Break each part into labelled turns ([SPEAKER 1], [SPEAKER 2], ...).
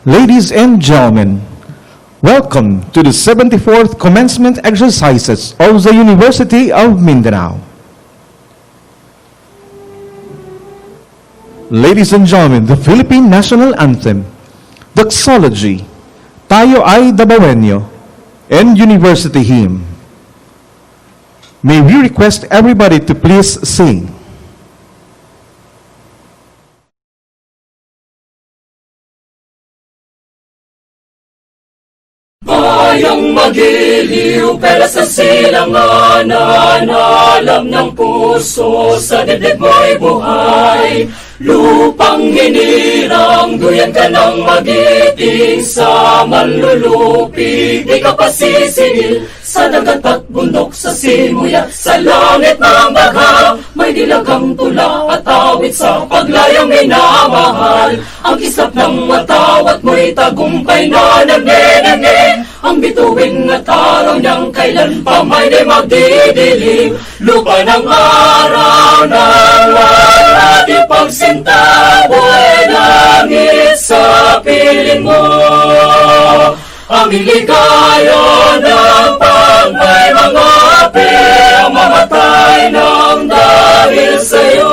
[SPEAKER 1] Ladies and gentlemen, welcome to the 74th commencement exercises of the University of Mindanao. Ladies and gentlemen, the Philippine National Anthem, Doxology, Tayo Ay Dabawenyo, and University Hymn. May we request everybody to please sing.
[SPEAKER 2] Bayang magiliw, pero sa silanganan, alam ng puso, sa dibdib mo'y buhay. Lupang hinirang, duyan ka ng magiting, sa manlulupig, di ka pasisingil. Sa dagat at bundok, sa simuya, sa langit ng bagha, may dilagang tula at awit sa paglayang minamahal. Ang kislap ng matawat mo'y tagumpay na nagniningning, ang bituin at araw niyang kailan pa may di magdidilim. Lupa ng araw ng wala di pagsinta, buhay langit sa piling mo. Aming ligaya ng pag may mga api, ang mamatay ng dahil sa'yo.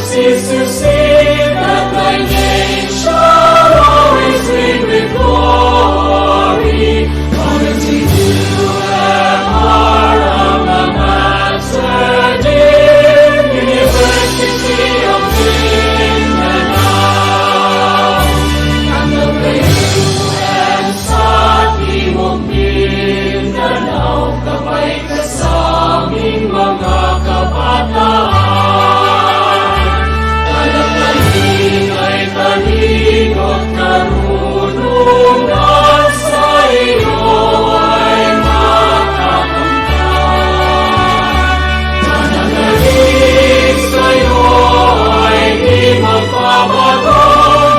[SPEAKER 2] Cease to sing that thy name shall always ring with glory. Honor to you and our alma mater, dear University of Mindanao. Ang labayan sa timog Mindanao, gabay ka sa aming mga kabataan. Talingod karunungan sa iyo ay makakamtan. Mananalig sa iyo ay di magbabago.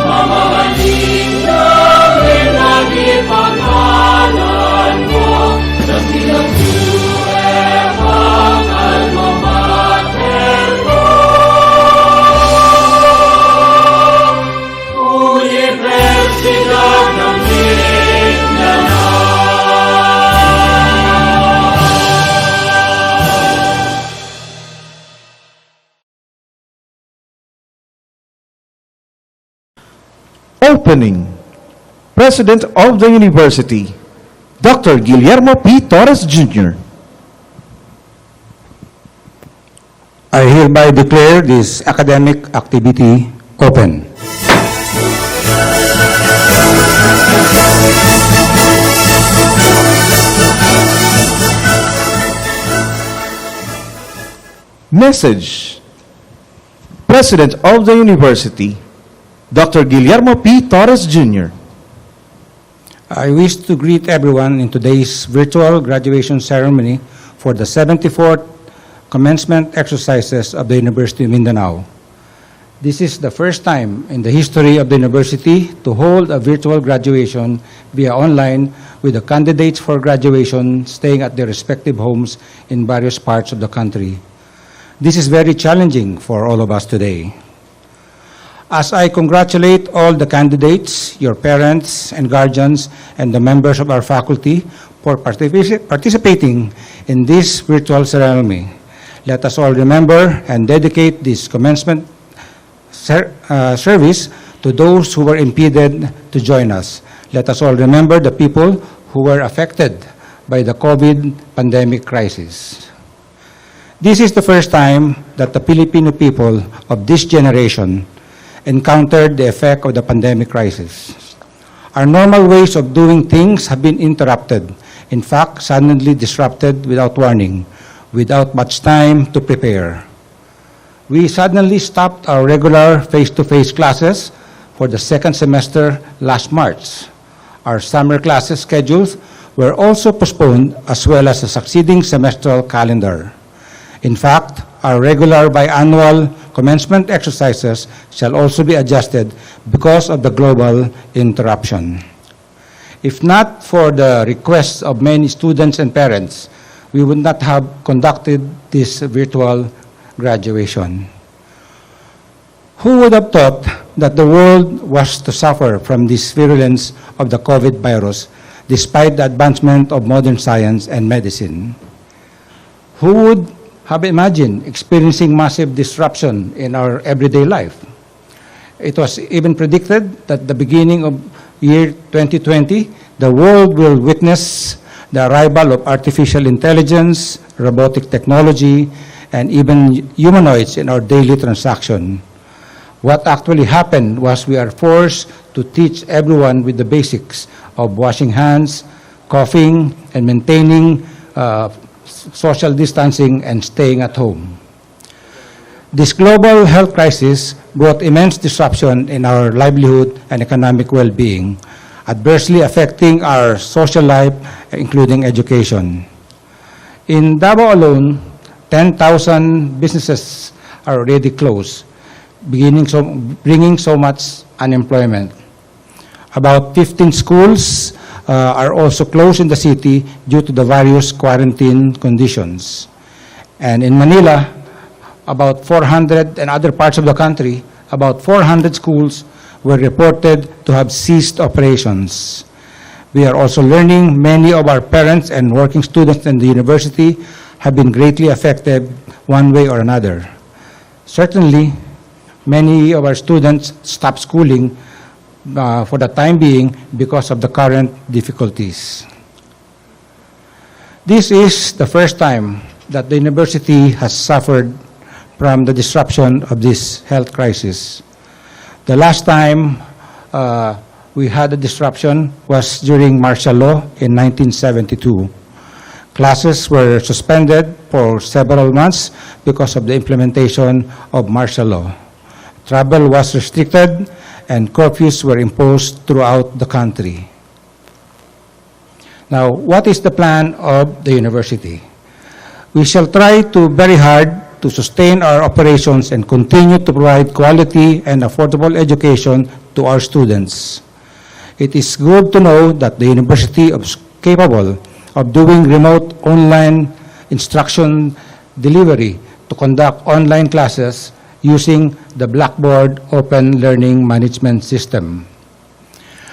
[SPEAKER 2] Mamahaling namin ang ipangalan mo. Dakilang UM ang alma mater ko. Universidad ng Mindanao.
[SPEAKER 1] Opening. President of the University, Dr. Guillermo P. Torres Jr.
[SPEAKER 3] I hereby declare this academic activity open.
[SPEAKER 1] Message. President of the University, Dr. Guillermo P. Torres Jr.
[SPEAKER 3] I wish to greet everyone in today's virtual graduation ceremony for the 74th commencement exercises of the University of Mindanao. This is the first time in the history of the university to hold a virtual graduation via online with the candidates for graduation staying at their respective homes in various parts of the country. This is very challenging for all of us today. As I congratulate all the candidates, your parents and guardians, and the members of our faculty for participating in this virtual ceremony, let us all remember and dedicate this commencement service to those who were impeded to join us. Let us all remember the people who were affected by the COVID pandemic crisis. This is the first time that the Filipino people of this generation encountered the effect of the pandemic crisis. Our normal ways of doing things have been interrupted, in fact, suddenly disrupted without warning, without much time to prepare. We suddenly stopped our regular face-to-face classes for the second semester last March. Our summer classes schedules were also postponed, as well as the succeeding semestral calendar. In fact, our regular biannual commencement exercises shall also be adjusted because of the global interruption. If not for the requests of many students and parents, we would not have conducted this virtual graduation. Who would have thought that the world was to suffer from this virulence of the COVID virus, despite the advancement of modern science and medicine? Who would have imagined experiencing massive disruption in our everyday life? It was even predicted that the beginning of year 2020, the world will witness the arrival of artificial intelligence, robotic technology, and even humanoids in our daily transaction. What actually happened was we are forced to teach everyone with the basics of washing hands, coughing, and maintaining social distancing and staying at home. This global health crisis brought immense disruption in our livelihood and economic well-being. adversely affecting our social life, including education. In Davao alone, 10,000 businesses are already closed, bringing so much unemployment. About 15 schools are also closed in the city due to the various quarantine conditions. And in Manila, about 400, and other parts of the country, about 400 schools were reported to have ceased operations. We are also learning many of our parents and working students in the university have been greatly affected one way or another. Certainly, many of our students stopped schooling for the time being because of the current difficulties. This is the first time that the university has suffered from the disruption of this health crisis. The last time we had a disruption was during martial law in 1972. Classes were suspended for several months because of the implementation of martial law. Travel was restricted and curfews were imposed throughout the country. Now, what is the plan of the university? We shall try to very hard to sustain our operations and continue to provide quality and affordable education to our students. It is good to know that the university is capable of doing remote online instruction delivery to conduct online classes using the Blackboard Open Learning Management System.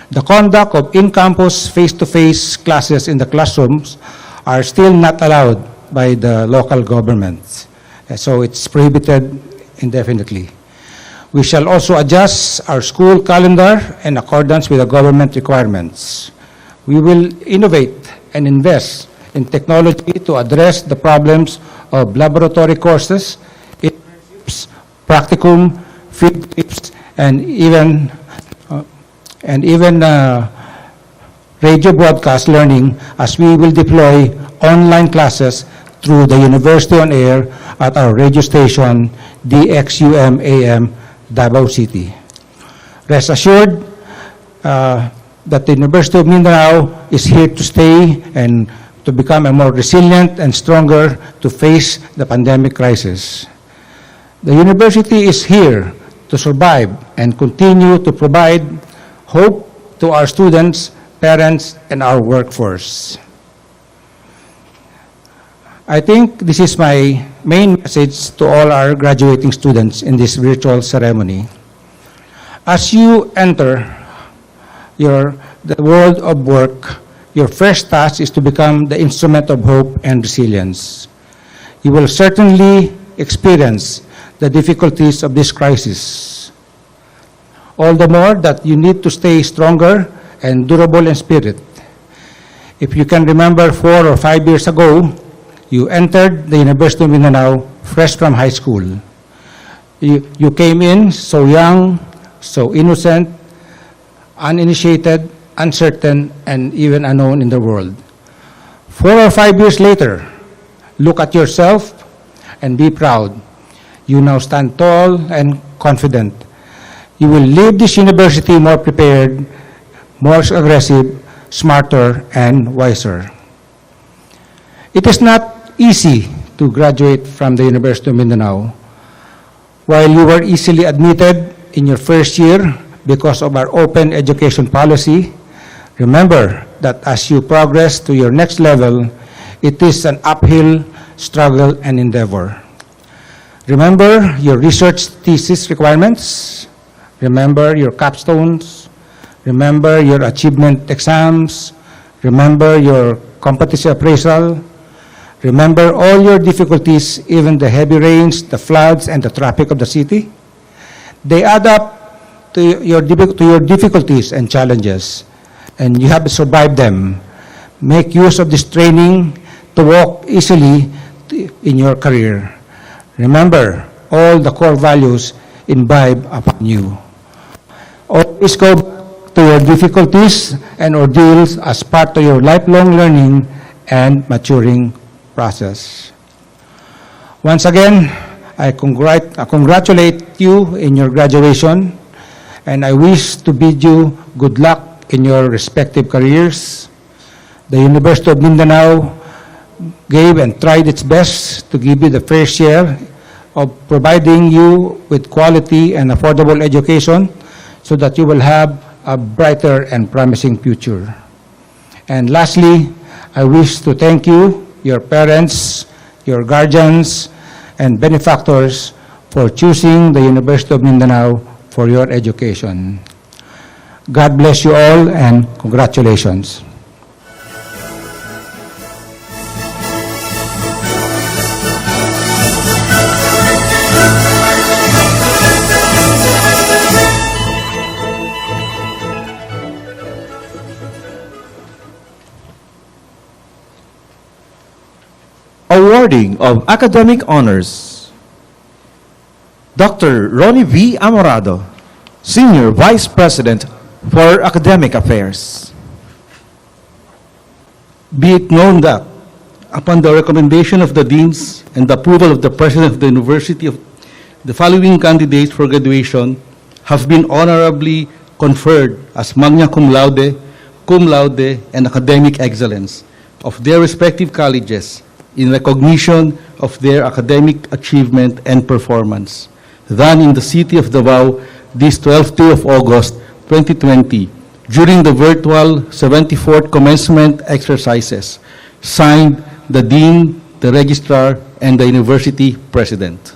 [SPEAKER 3] The conduct of in-campus face-to-face classes in the classrooms are still not allowed by the local governments, so it's prohibited indefinitely. We shall also adjust our school calendar in accordance with the government requirements. We will innovate and invest in technology to address the problems of laboratory courses, internships, practicum, field trips, and even radio broadcast learning, as we will deploy online classes through the University on Air at our radio station, DXUM AM, Davao City. Rest assured that the University of Mindanao is here to stay and to become a more resilient and stronger to face the pandemic crisis. The university is here to survive and continue to provide hope to our students, parents, and our workforce. I think this is my main message to all our graduating students in this virtual ceremony. As you enter the world of work, your first task is to become the instrument of hope and resilience. You will certainly experience the difficulties of this crisis. All the more that you need to stay stronger and durable in spirit. If you can remember 4 or 5 years ago, you entered the University of Mindanao fresh from high school. You came in so young, so innocent, uninitiated, uncertain, and even unknown in the world. 4 or 5 years later, look at yourself and be proud. You now stand tall and confident. You will leave this university more prepared, more aggressive, smarter, and wiser. It is not easy to graduate from the University of Mindanao. While you were easily admitted in your first year because of our open education policy, remember that as you progress to your next level, it is an uphill struggle and endeavor. Remember your research thesis requirements. Remember your capstones. Remember your achievement exams. Remember your competency appraisal. Remember all your difficulties, even the heavy rains, the floods, and the traffic of the city. They add up to your difficulties and challenges, and you have to survive them. Make use of this training to walk easily in your career. Remember all the core values imbibe upon you. Always go back to your difficulties and ordeals as part of your lifelong learning and maturing process. Once again, I congratulate you in your graduation, and I wish to bid you good luck in your respective careers. The University of Mindanao gave and tried its best to give you the fair share of providing you with quality and affordable education so that you will have a brighter and promising future. And lastly, I wish to thank you, your parents, your guardians, and benefactors for choosing the University of Mindanao for your education. God bless you all and congratulations.
[SPEAKER 1] Awarding of academic honors. Dr. Ronnie V. Amorado, Senior Vice President for Academic Affairs.
[SPEAKER 4] Be it known that, upon the recommendation of the deans and the approval of the president of the university, the following candidates for graduation have been honorably conferred as magna cum laude, and academic excellence of their respective colleges in recognition of their academic achievement and performance, done in the city of Davao this 12th day of August 2020 during the virtual 74th commencement exercises. Signed, the Dean, the Registrar, and the University President.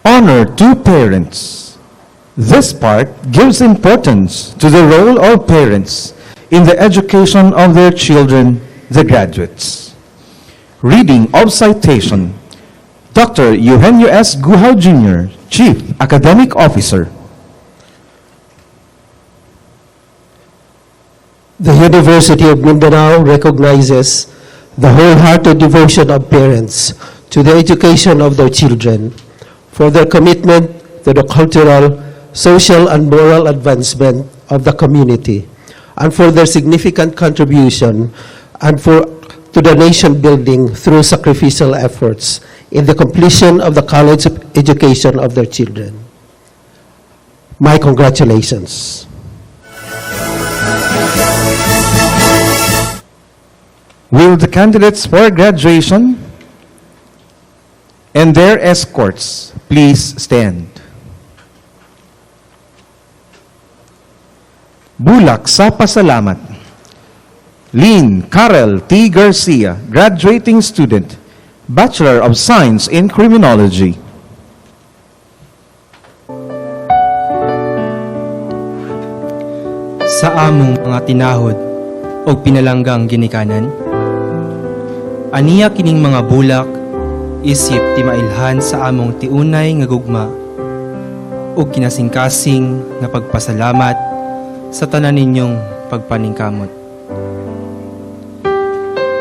[SPEAKER 1] Honor to parents. This part gives importance to the role of parents in the education of their children, the graduates. Reading of citation. Dr. Eugenio S. Guhao Jr., Chief Academic Officer.
[SPEAKER 5] The University of Mindanao recognizes the wholehearted devotion of parents to the education of their children, for their commitment to the cultural, social, and moral advancement of the community, and for their significant contribution to the nation building through sacrificial efforts in the completion of the college education of their children. My congratulations.
[SPEAKER 1] Will the candidates for graduation and their escorts please stand? Bulak sa pasalamat. Lynn Karel T. Garcia, graduating student, Bachelor of Science in Criminology.
[SPEAKER 6] Sa among mga tinahod o pinalanggang ginikanan, aniya kining mga bulak isip ti mailhan sa among tiunay nga gugma ug kinasingkasing nga pagpasalamat sa tanan ninyong pagpaningkamot.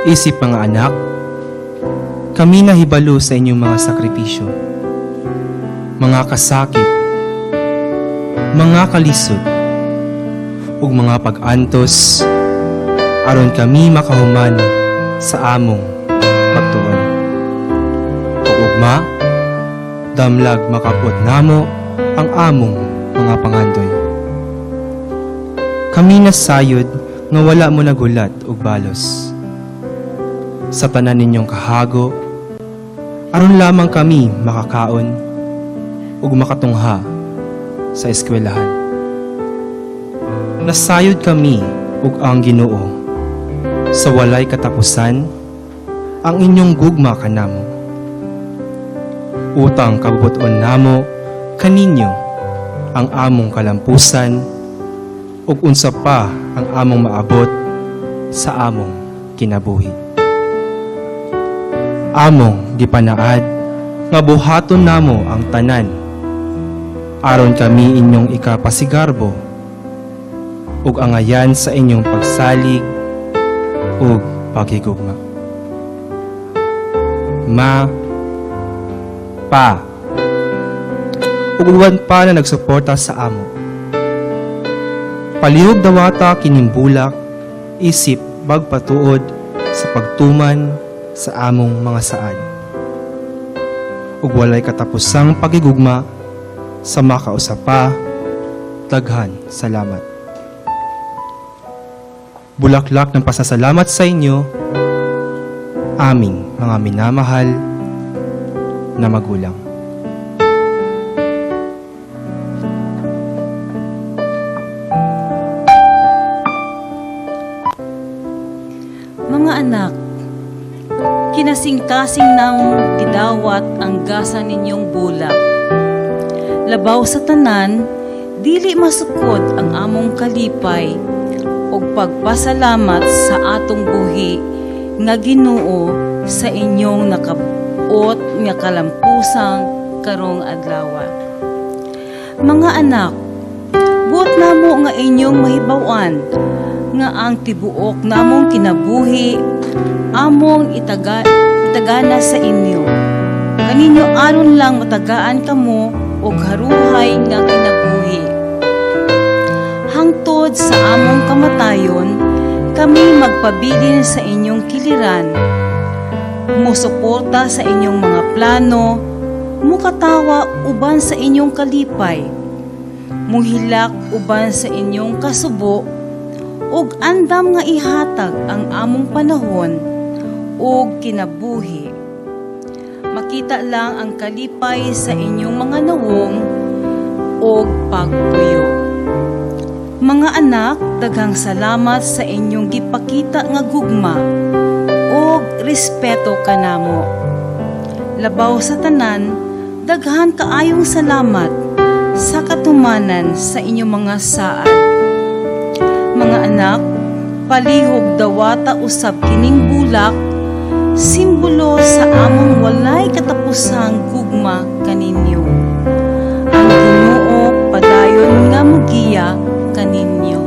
[SPEAKER 6] Isip mga anak, kami nahibalo sa inyong mga sakripisyo, mga kasakit, mga kalisod, ug mga pag-antos aron kami makahuman sa among pagtuon. Ugma, damlag makapot namo ang among mga pangandoy. Kami nasayod nga wala mo nagulat og balos. Sa tanan ninyong kahago, aron lamang kami makakaon ug makatungha sa eskwelahan. Nasayod kami ug ang Ginoo sa walay katapusan ang inyong gugma kanamo. Utang kabubuton namo kaninyo ang among kalampusan ug unsa pa ang among maabot sa among kinabuhi. Among gipanaad nga buhaton namo ang tanan aron kami inyong ikapasigarbo ug angayan sa inyong pagsalig ug paghigugma. Ma, Pa, ug uwan pa na nagsuporta sa amo. Palihog dawata kining bulak, isip bagpatuod sa pagtuman sa among mga saad. Ug walay katapusang pagigugma sa makausapa, daghan salamat. Bulaklak ng pasasalamat sa inyo, aming mga minamahal na magulang.
[SPEAKER 7] Mga anak, kinasing-kasing ng gidawat ang gasa ninyong bulak. Labaw sa tanan, dili masukod ang among kalipay ug pagpasalamat sa atong buhi nga Ginoo sa inyong nakabuot nga kalampusang karong adlaw. Mga anak, buot namo nga inyong mahibaw-an nga ang tibuok namong kinabuhi among itagana sa inyo. Kaninyo aron lang matagaan kamo og haruhay nga kinabuhi. Hangtod sa among kamatayon, kami magpabilin sa inyong kiliran, musuporta sa inyong mga plano, mukatawa uban sa inyong kalipay, muhilak uban sa inyong kasubo, ug andam nga ihatag ang among panahon ug kinabuhi. Makita lang ang kalipay sa inyong mga nawong ug pagpuyo. Mga anak, daghang salamat sa inyong gipakita nga gugma ug respeto kanamo. Labaw sa tanan, daghan kaayong salamat sa katumanan sa inyong mga saad. Mga anak, palihog dawata usab kining bulak, simbolo sa among walay katapusang gugma kaninyo. Ang Ginoo padayon nga mugiya kaninyo.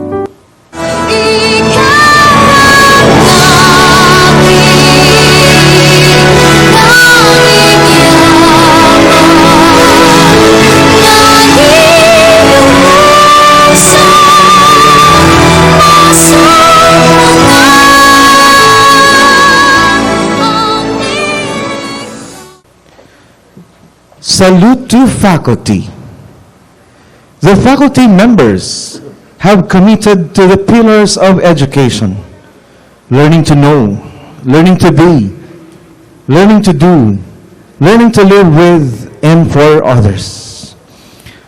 [SPEAKER 1] Salute to faculty. The faculty members have committed to the pillars of education: learning to know, learning to be, learning to do, learning to live with and for others.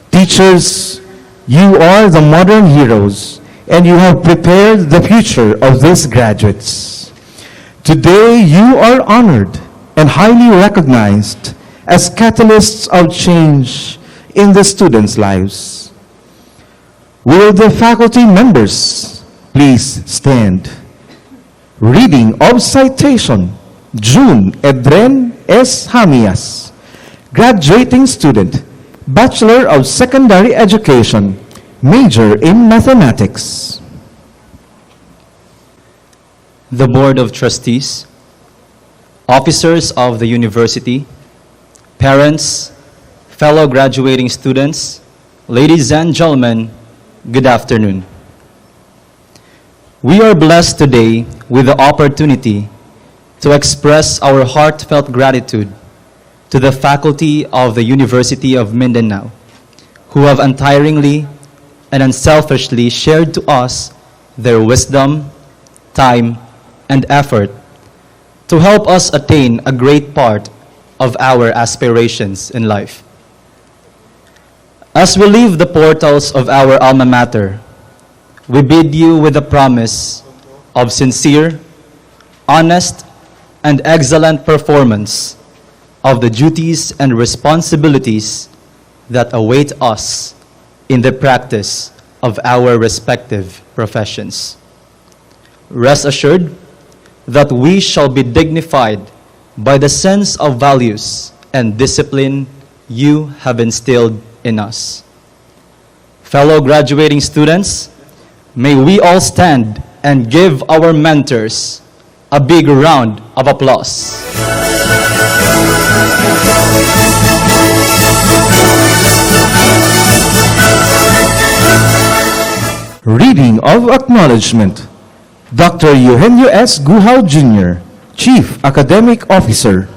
[SPEAKER 1] Teachers, you are the modern heroes, and you have prepared the future of these graduates. Today, you are honored and highly recognized as catalysts of change in the students' lives. Will the faculty members please stand? Reading of citation, June Edren S. Hamias, graduating student, Bachelor of Secondary Education, major in mathematics.
[SPEAKER 8] The Board of Trustees, officers of the university, parents, fellow graduating students, ladies and gentlemen, good afternoon. We are blessed today with the opportunity to express our heartfelt gratitude to the faculty of the University of Mindanao, who have untiringly and unselfishly shared to us their wisdom, time, and effort to help us attain a great part of our aspirations in life. As we leave the portals of our alma mater, we bid you with the promise of sincere, honest, and excellent performance of the duties and responsibilities that await us in the practice of our respective professions. Rest assured that we shall be dignified by the sense of values and discipline you have instilled in us. Fellow graduating students, may we all stand and give our mentors a big round of applause.
[SPEAKER 1] Reading of Acknowledgement. Dr. Eugenio S. Guhao Jr., Chief Academic Officer.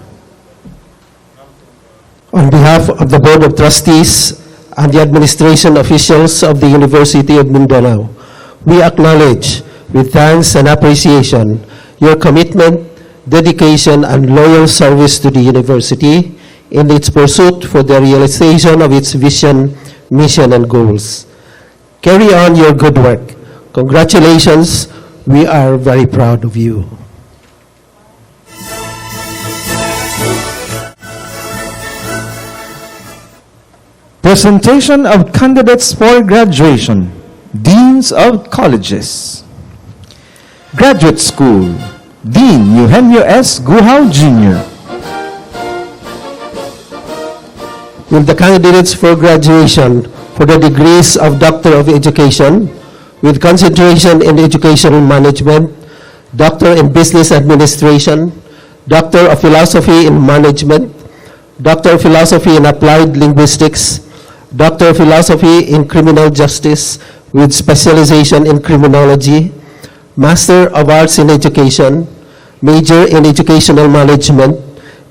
[SPEAKER 5] On behalf of the Board of Trustees and the administration officials of the University of Mindanao, we acknowledge with thanks and appreciation your commitment, dedication, and loyal service to the university in its pursuit for the realization of its vision, mission, and goals. Carry on your good work. Congratulations. We are very proud of you.
[SPEAKER 1] Presentation of candidates for graduation. Deans of Colleges. Graduate School. Dean Eugenio S. Guhao Jr.
[SPEAKER 5] Will the candidates for graduation for the degrees of Doctor of Education with concentration in educational management, Doctor in Business Administration, Doctor of Philosophy in Management, Doctor of Philosophy in Applied Linguistics, Doctor of Philosophy in Criminal Justice with specialization in Criminology, Master of Arts in Education, Major in Educational Management,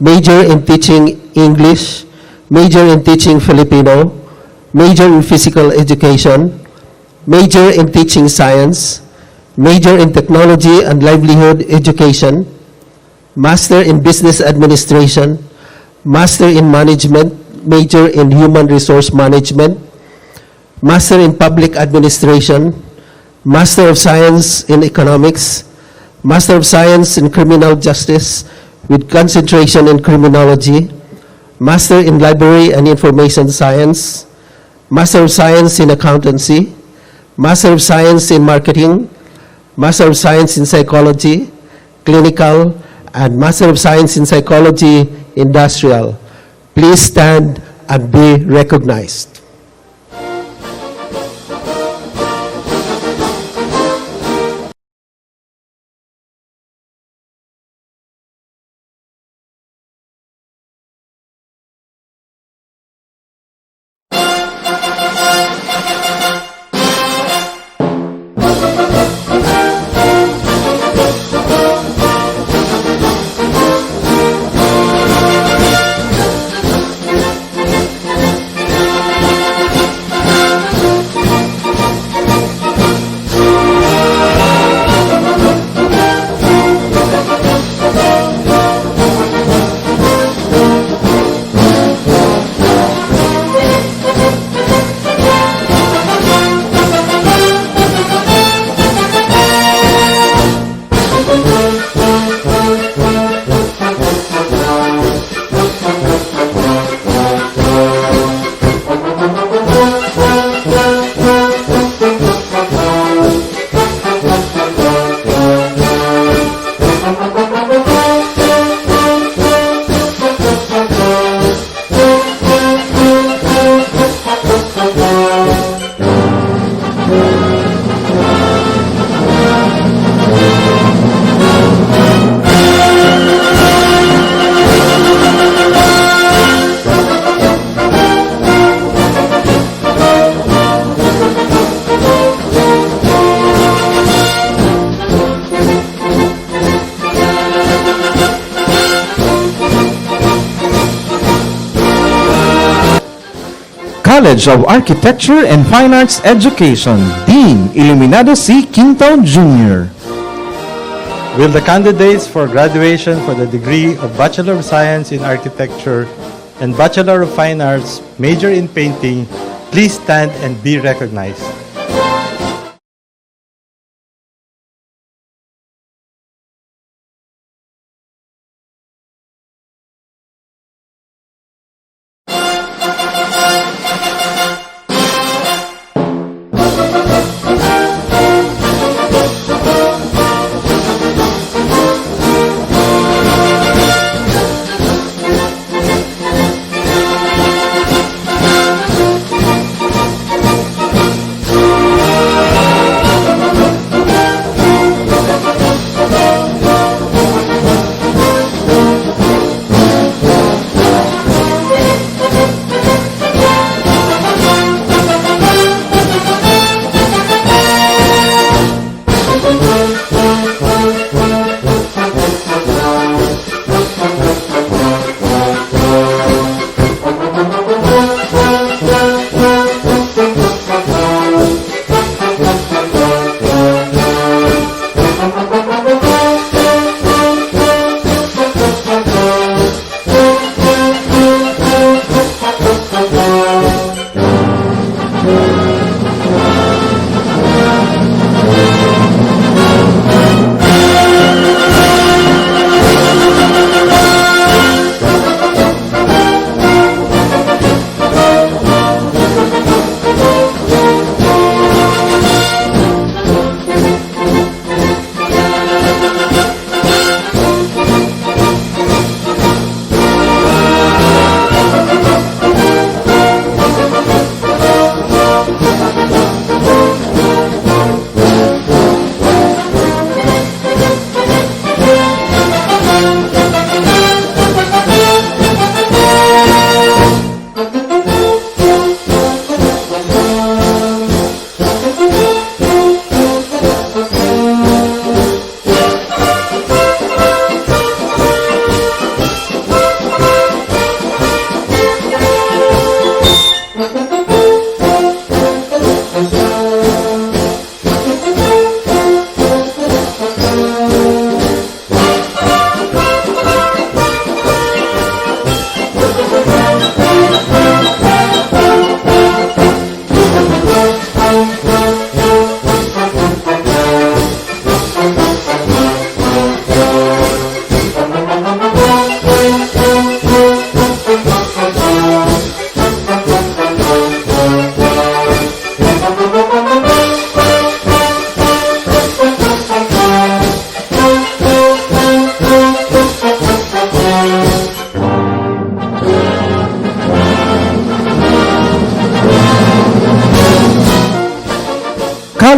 [SPEAKER 5] Major in Teaching English, Major in Teaching Filipino, Major in Physical Education, Major in Teaching Science, Major in Technology and Livelihood Education, Master in Business Administration, Master in Management, Major in Human Resource Management, Master in Public Administration, Master of Science in Economics, Master of Science in Criminal Justice with concentration in Criminology, Master in Library and Information Science, Master of Science in Accountancy, Master of Science in Marketing, Master of Science in Psychology, Clinical, and Master of Science in Psychology, Industrial. Please stand and be recognized.
[SPEAKER 1] College of Architecture and Fine Arts Education, Dean Iluminado C. Quinto Jr.
[SPEAKER 9] Will the candidates for graduation for the degree of Bachelor of Science in Architecture and Bachelor of Fine Arts, major in painting, please stand and be recognized.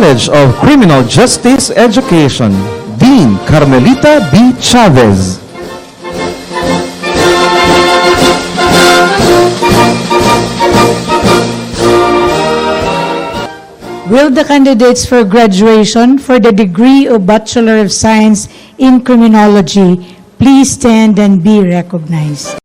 [SPEAKER 1] College of Criminal Justice Education, Dean Carmelita B. Chavez.
[SPEAKER 10] Will the candidates for graduation for the degree of Bachelor of Science in Criminology please stand and be recognized?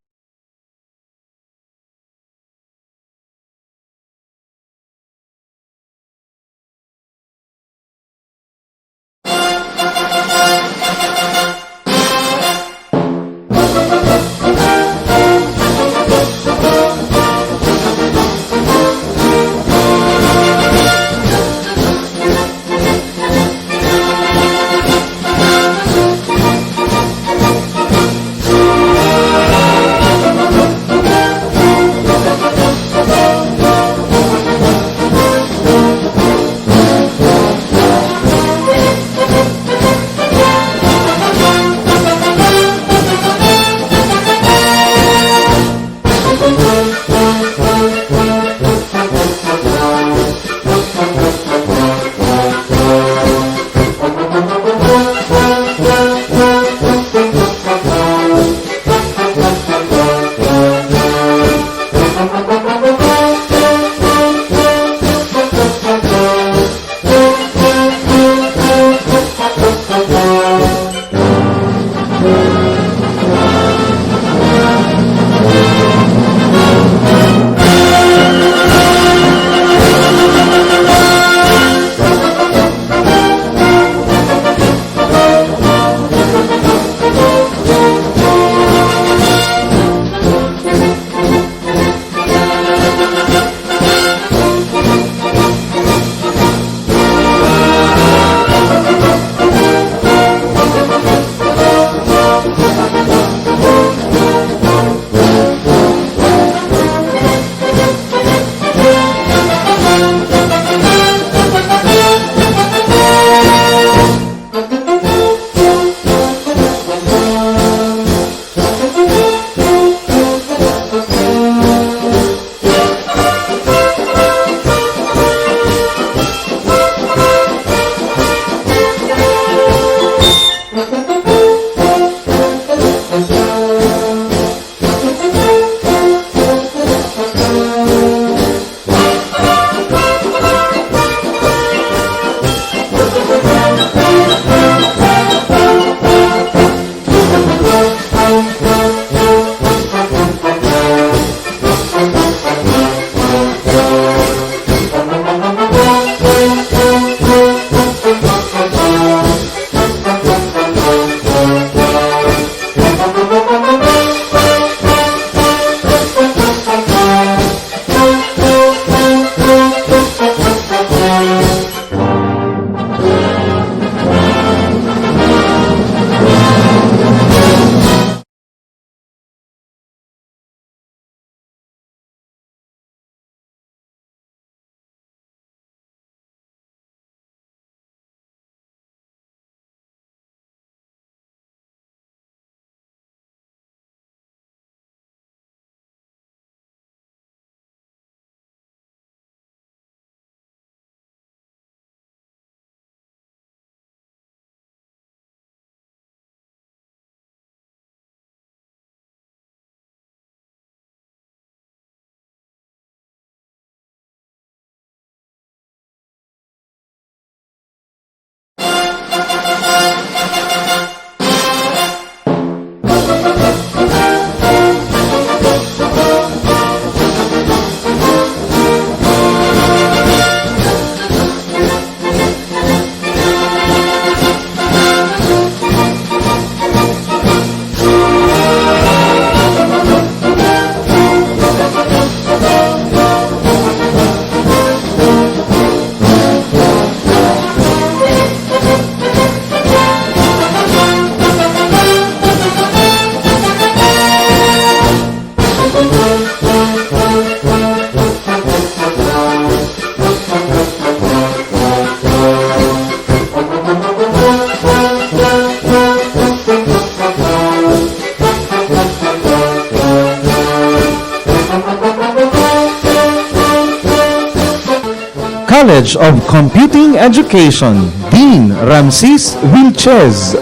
[SPEAKER 1] College of Computing Education, Dean Ramses Vilches.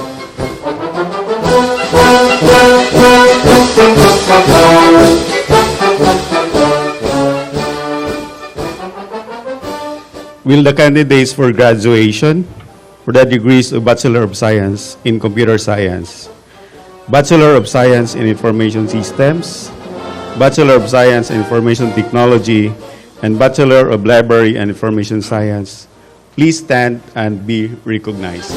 [SPEAKER 11] Will the candidates for graduation for the degrees of Bachelor of Science in Computer Science, Bachelor of Science in Information Systems, Bachelor of Science in Information Technology, and Bachelor of Library and Information Science, please stand and be recognized.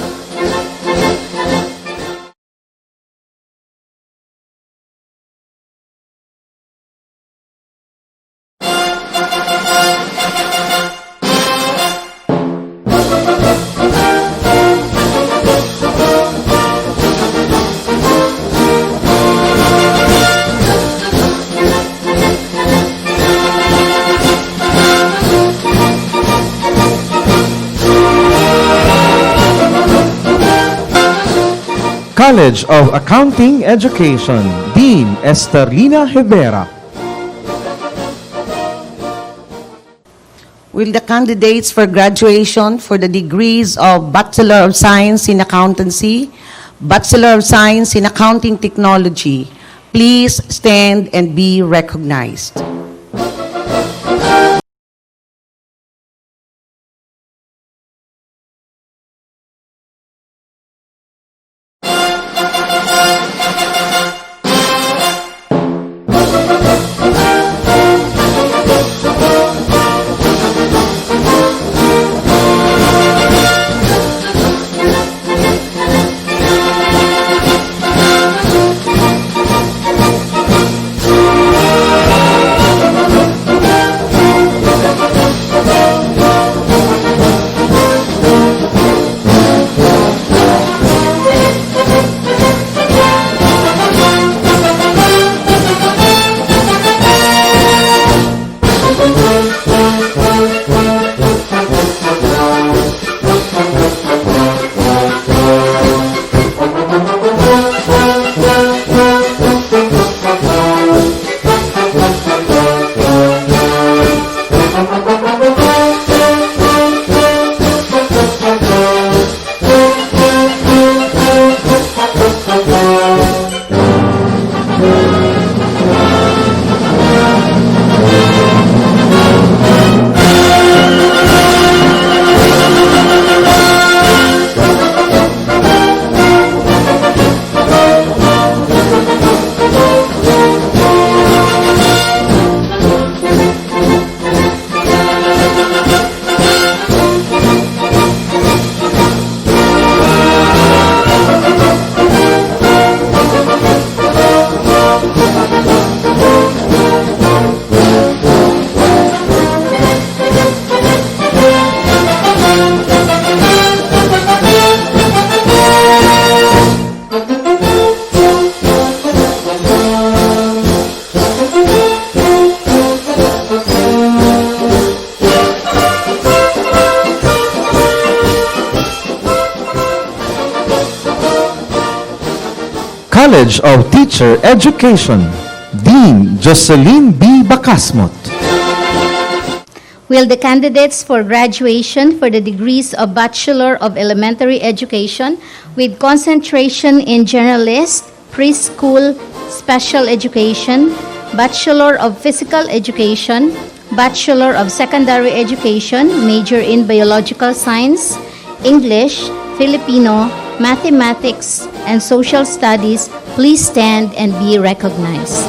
[SPEAKER 1] College of Accounting Education, Dean Esterlina Rivera.
[SPEAKER 12] Will the candidates for graduation for the degrees of Bachelor of Science in Accountancy, Bachelor of Science in Accounting Technology, please stand and be recognized.
[SPEAKER 1] College of Teacher Education, Dean Jocelyn B. Bacasmot.
[SPEAKER 13] Will the candidates for graduation for the degrees of Bachelor of Elementary Education with concentration in Generalist, Preschool, Special Education, Bachelor of Physical Education, Bachelor of Secondary Education, major in Biological Science, English, Filipino, Mathematics, and Social Studies, please stand and be recognized.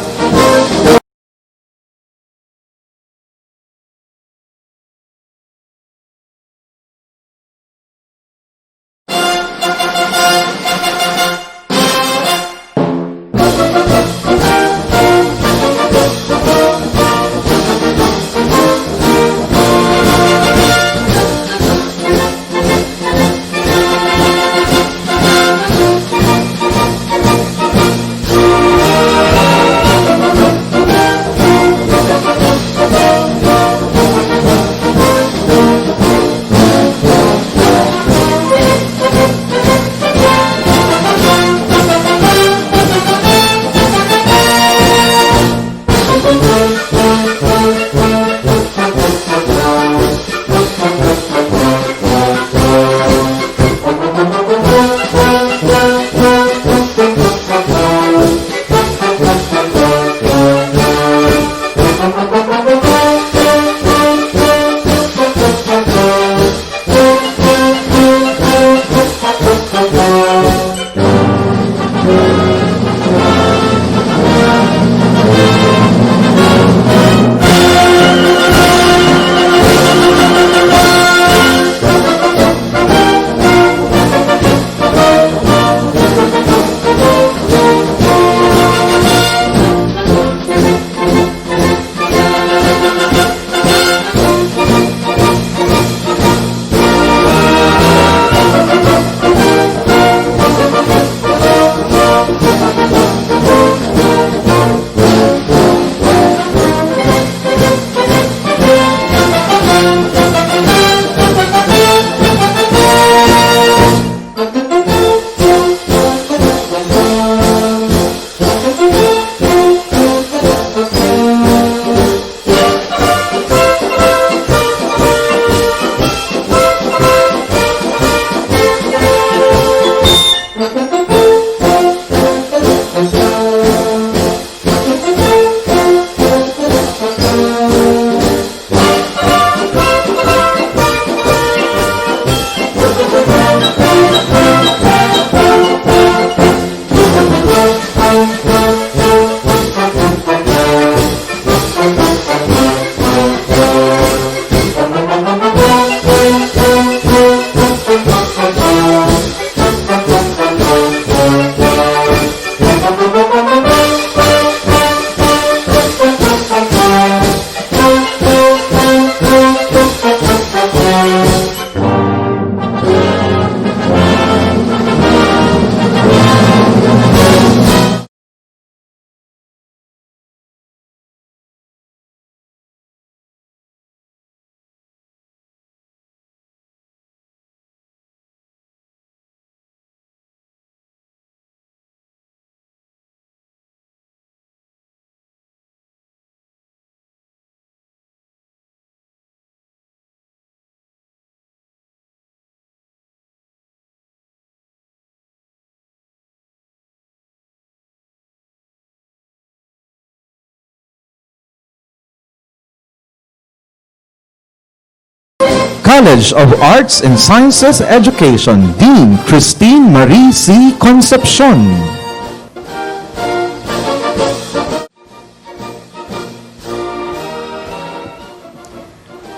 [SPEAKER 1] College of Arts and Sciences Education, Dean Christine Marie C. Concepcion.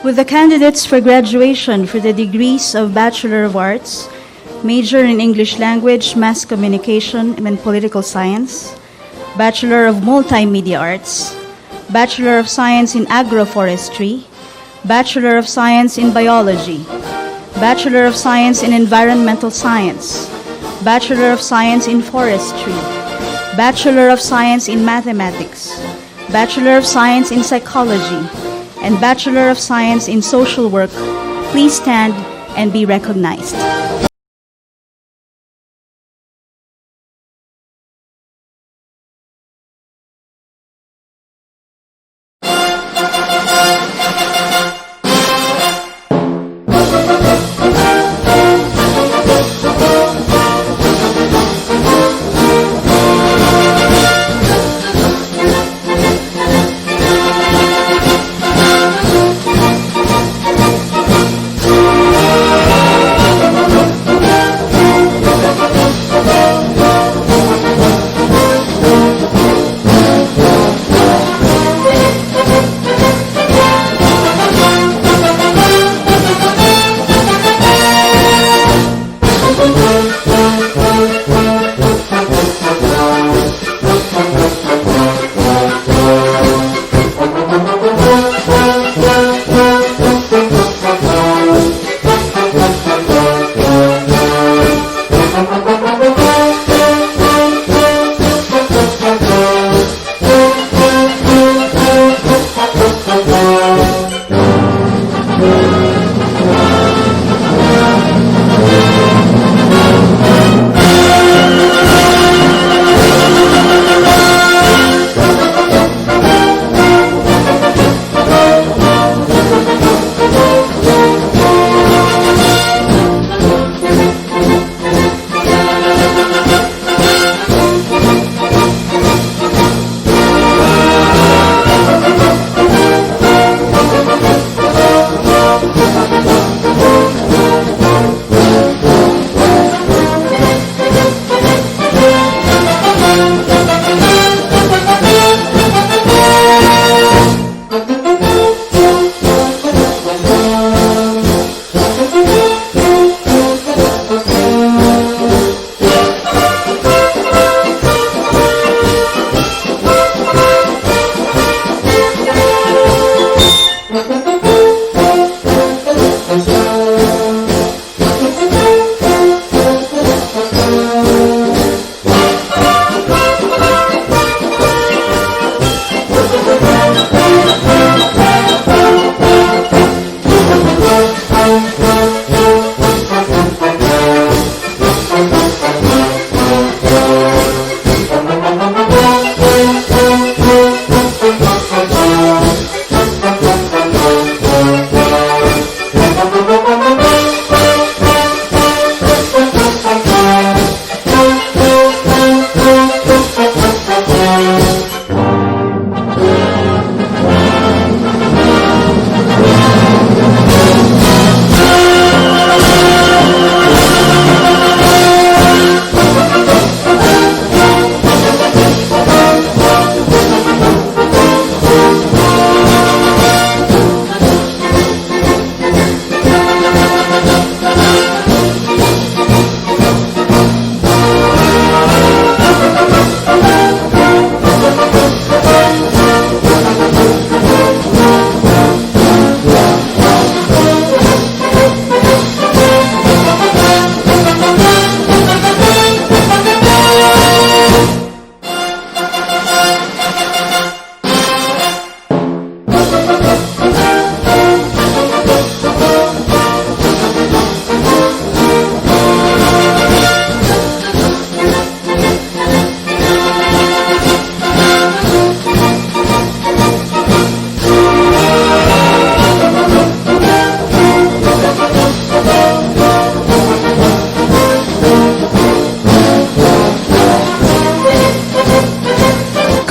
[SPEAKER 7] With the candidates for graduation for the degrees of Bachelor of Arts, major in English Language, Mass Communication, and Political Science, Bachelor of Multimedia Arts, Bachelor of Science in Agroforestry, Bachelor of Science in Biology, Bachelor of Science in Environmental Science, Bachelor of Science in Forestry, Bachelor of Science in Mathematics, Bachelor of Science in Psychology, and Bachelor of Science in Social Work, please stand and be recognized.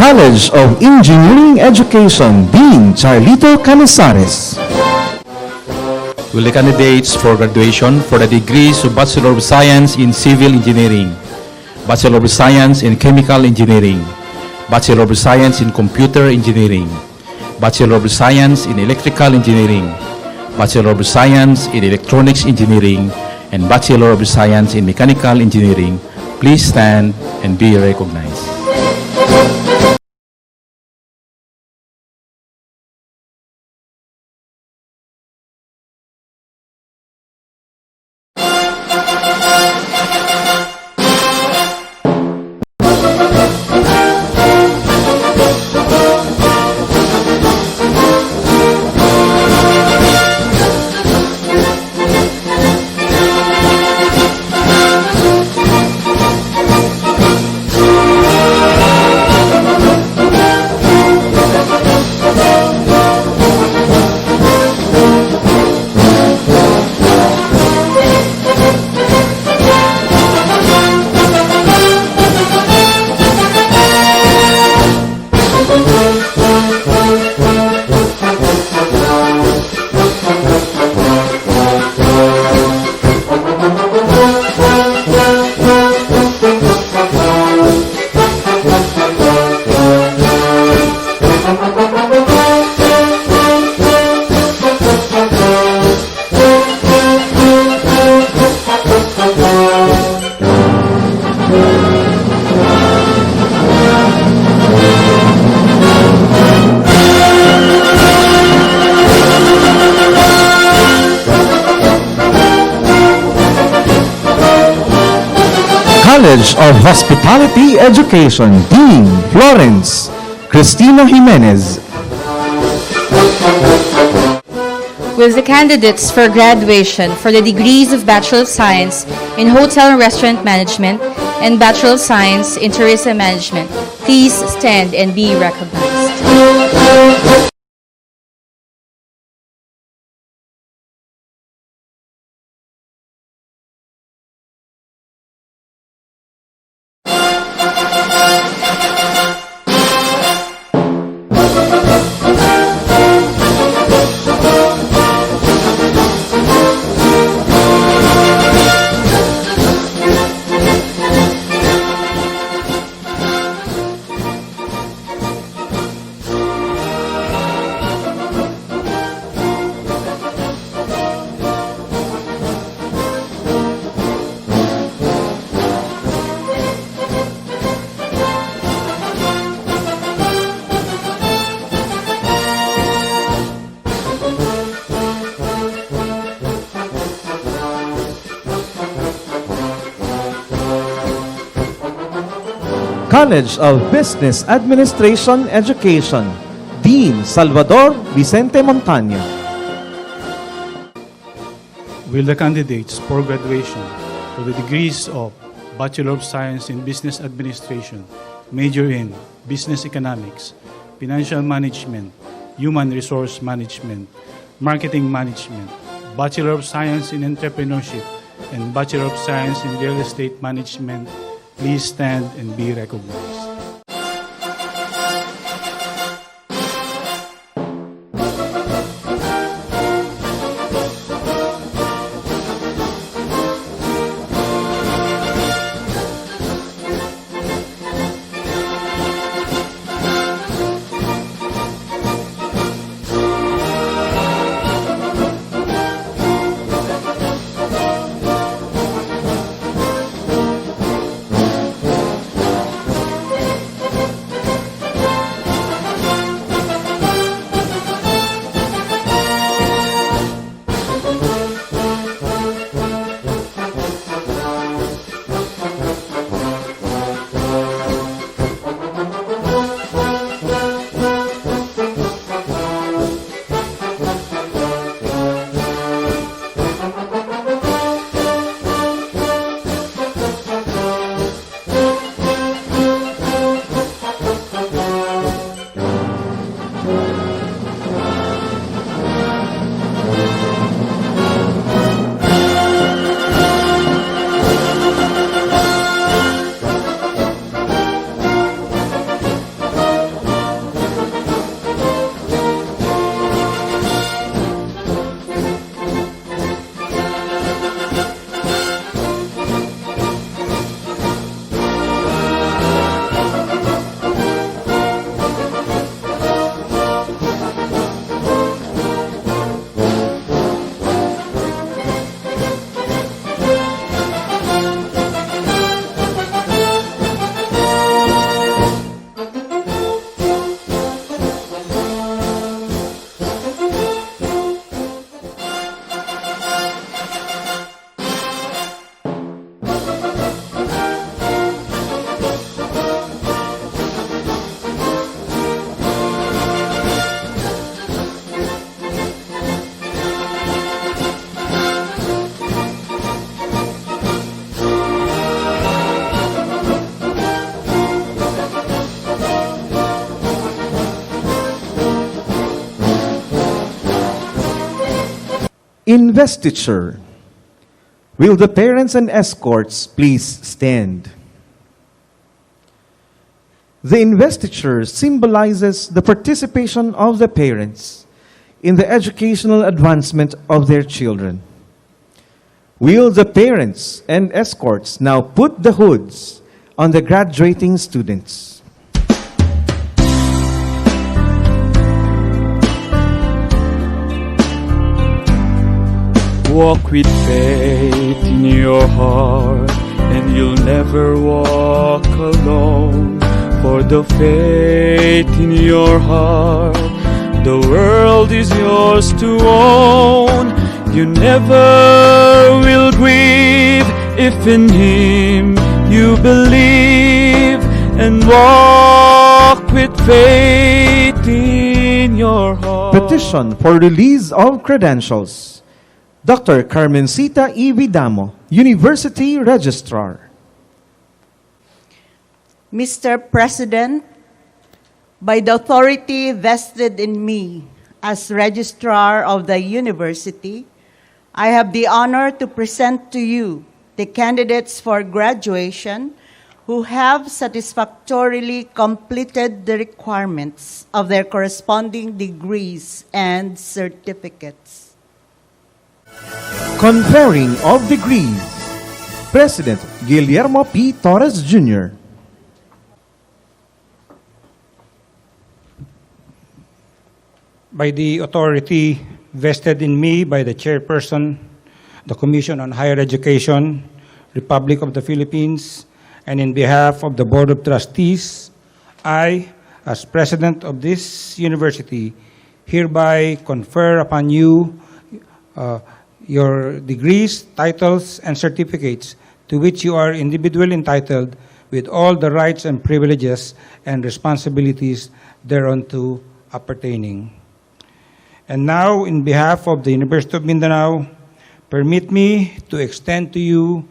[SPEAKER 1] College of Engineering Education, Dean Charlito Canizares.
[SPEAKER 14] Will the candidates for graduation for the degrees of Bachelor of Science in Civil Engineering, Bachelor of Science in Chemical Engineering, Bachelor of Science in Computer Engineering, Bachelor of Science in Electrical Engineering, Bachelor of Science in Electronics Engineering, and Bachelor of Science in Mechanical Engineering, please stand and be recognized.
[SPEAKER 1] College of Hospitality Education, Dean Florence Cristina Jimenez.
[SPEAKER 15] Will the candidates for graduation for the degrees of Bachelor of Science in Hotel and Restaurant Management and Bachelor of Science in Tourism Management please stand and be recognized?
[SPEAKER 1] College of Business Administration Education, Dean Salvador Vicente Montaño.
[SPEAKER 16] Will the candidates for graduation for the degrees of Bachelor of Science in Business Administration, major in Business Economics, Financial Management, Human Resource Management, Marketing Management, Bachelor of Science in Entrepreneurship, and Bachelor of Science in Real Estate Management, please stand and be recognized.
[SPEAKER 1] Investiture. Will the parents and escorts please stand? The investiture symbolizes the participation of the parents in the educational advancement of their children. Will the parents and escorts now put the hoods on the graduating students?
[SPEAKER 2] Walk with faith in your heart, and you'll never walk alone. For the faith in your heart, the world is yours to own. You never will grieve if in Him you believe and walk with faith in your heart.
[SPEAKER 1] Petition for release of credentials. Dr. Carmencita E. Vidamo, University Registrar.
[SPEAKER 17] Mr. President, by the authority vested in me as Registrar of the University, I have the honor to present to you the candidates for graduation who have satisfactorily completed the requirements of their corresponding degrees and certificates.
[SPEAKER 1] Conferring of degrees. President Guillermo P. Torres Jr.
[SPEAKER 3] By the authority vested in me by the Chairperson, the Commission on Higher Education, Republic of the Philippines, and in behalf of the Board of Trustees, I, as President of this university, hereby confer upon you your degrees, titles, and certificates to which you are individually entitled with all the rights and privileges and responsibilities thereunto appertaining. And now, in behalf of the University of Mindanao, permit me to extend to you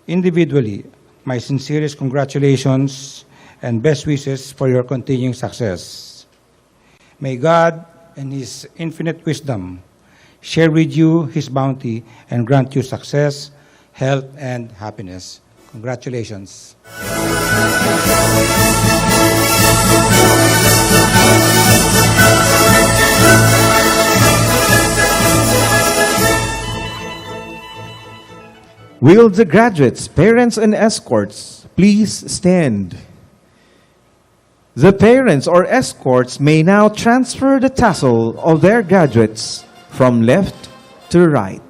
[SPEAKER 3] individually my sincerest congratulations and best wishes for your continuing success. May God and His infinite wisdom share with you His bounty and grant you success, health, and happiness. Congratulations.
[SPEAKER 1] Will the graduates, parents, and escorts please stand? The parents or escorts may now transfer the tassel of their graduates from left to right.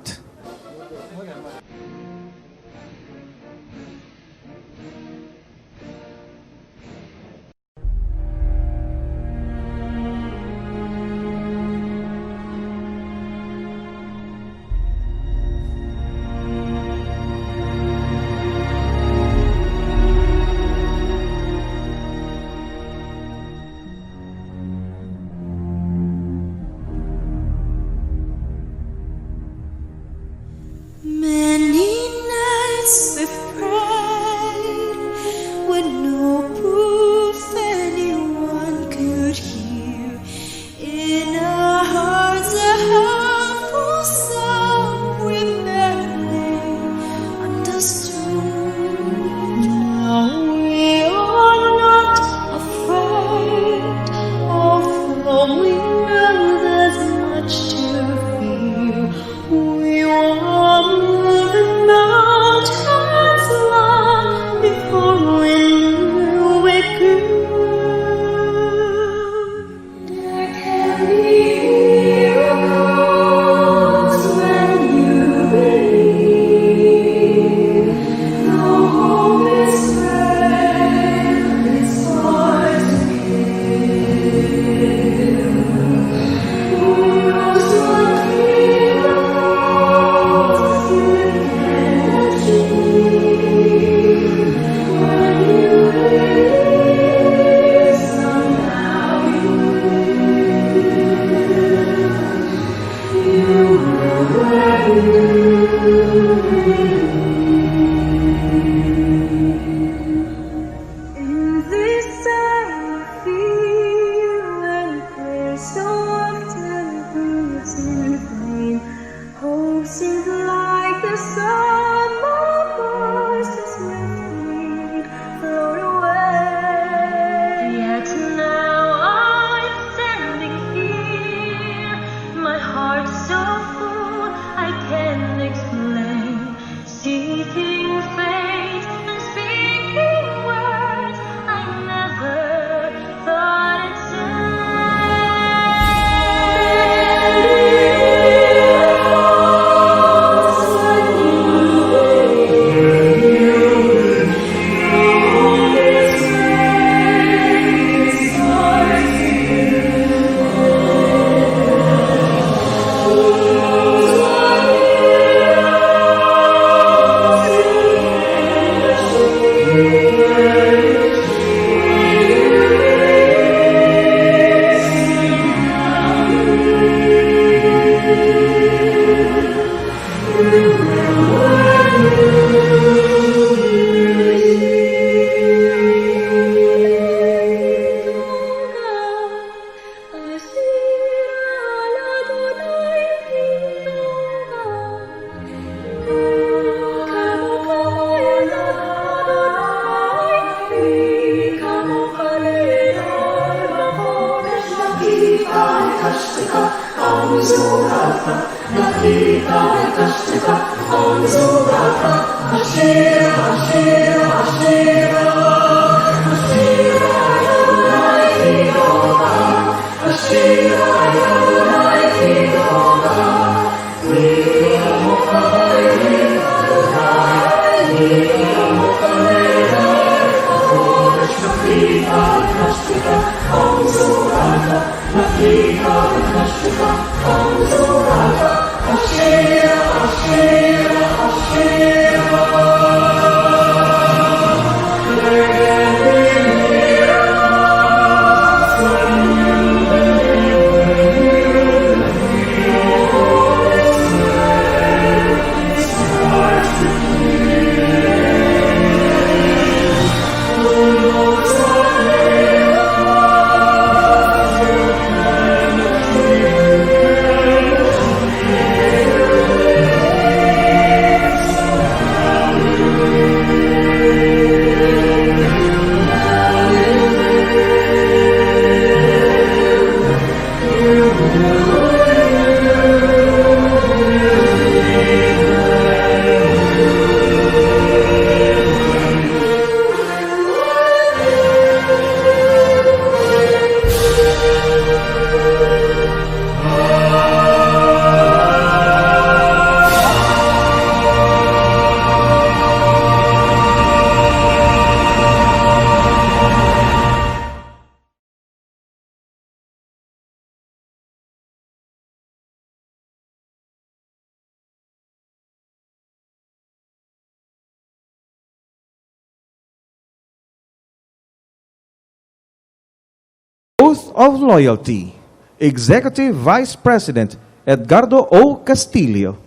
[SPEAKER 1] Oath of Loyalty, Executive Vice President Edgardo O. Castillo.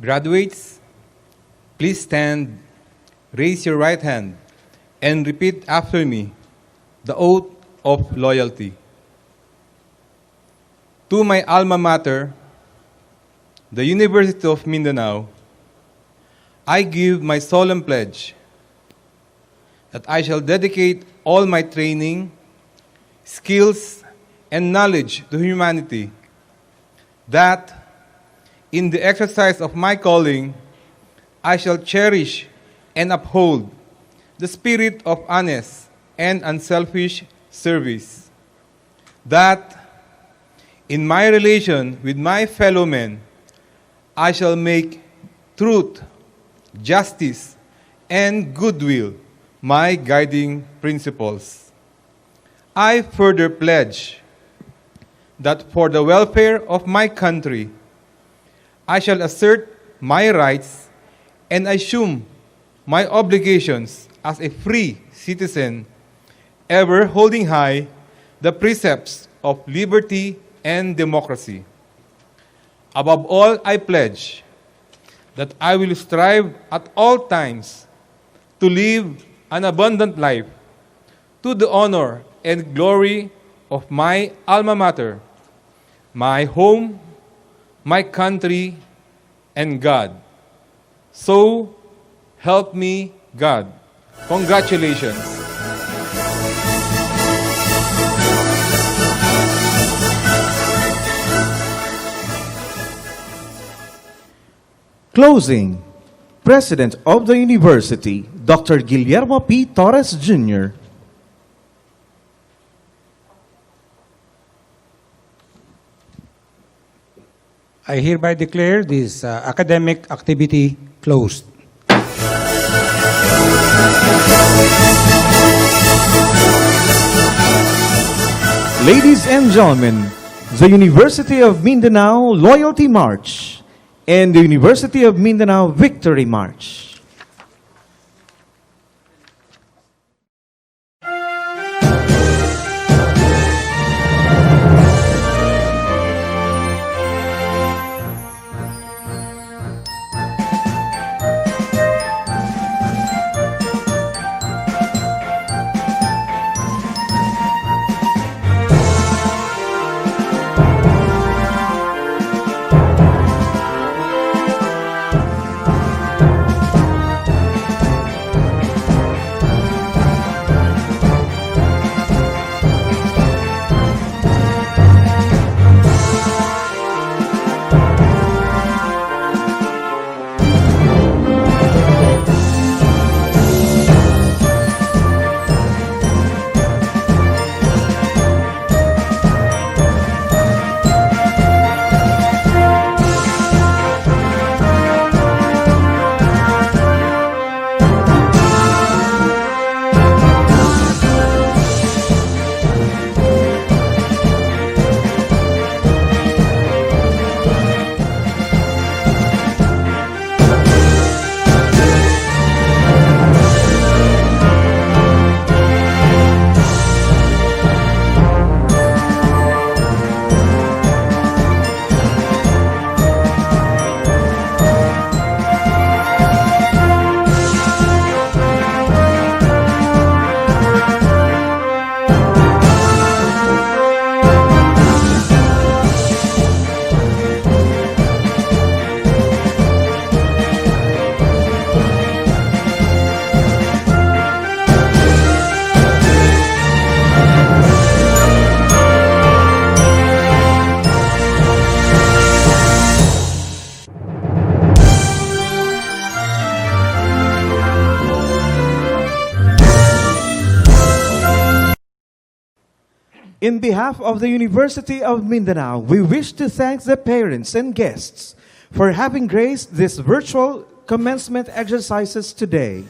[SPEAKER 18] Graduates, please stand, raise your right hand, and repeat after me the oath of loyalty. To my alma mater, the University of Mindanao, I give my solemn pledge that I shall dedicate all my training, skills, and knowledge to humanity, that in the exercise of my calling, I shall cherish and uphold the spirit of honest and unselfish service, that in my relation with my fellow men, I shall make truth, justice, and goodwill my guiding principles. I further pledge that for the welfare of my country, I shall assert my rights and assume my obligations as a free citizen, ever holding high the precepts of liberty and democracy. Above all, I pledge that I will strive at all times to live an abundant life to the honor and glory of my alma mater, my home, my country, and God. So help me God. Congratulations.
[SPEAKER 1] Closing, President of the University, Dr. Guillermo P. Torres, Jr.
[SPEAKER 3] I hereby declare this academic activity closed.
[SPEAKER 1] Ladies and gentlemen, the University of Mindanao Loyalty March and the University of Mindanao Victory March. In behalf of the University of Mindanao, we wish to thank the parents and guests for having graced these virtual commencement exercises today.